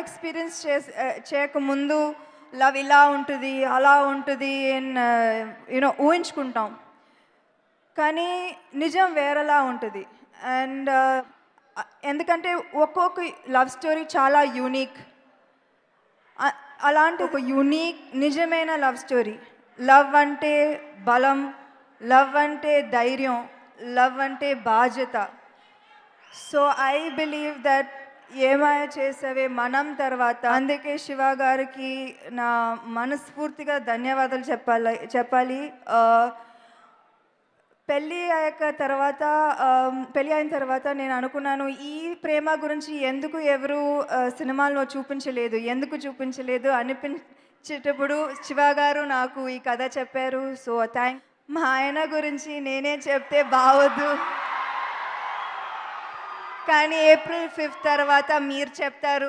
Experience చేయకముందు love ఇలా ఉంటుంది అలా ఉంటుంది అని ఊహించుకుంటాం. కానీ నిజం వేరేలా ఉంటుంది. అండ్ ఎందుకంటే ఒక్కొక్క లవ్ స్టోరీ చాలా యూనిక్. అలాంటి ఒక యూనిక్ నిజమైన లవ్ స్టోరీ. లవ్ అంటే బలం, లవ్ అంటే ధైర్యం, లవ్ అంటే బాధ్యత. సో ఐ బిలీవ్ దట్ ఏమాయ చేసేవే మనం తర్వాత. అందుకే శివ గారికి నా మనస్ఫూర్తిగా ధన్యవాదాలు చెప్పాలి. పెళ్ళి అయిన తర్వాత నేను అనుకున్నాను, ఈ ప్రేమ గురించి ఎందుకు ఎవరు సినిమాల్లో ఎందుకు చూపించలేదు అనిపించేటప్పుడు శివ గారు నాకు ఈ కథ చెప్పారు. సో మా ఆయన గురించి నేనే చెప్తే బాగోదు, కానీ ఏప్రిల్ 5 తర్వాత మీరు చెప్తారు.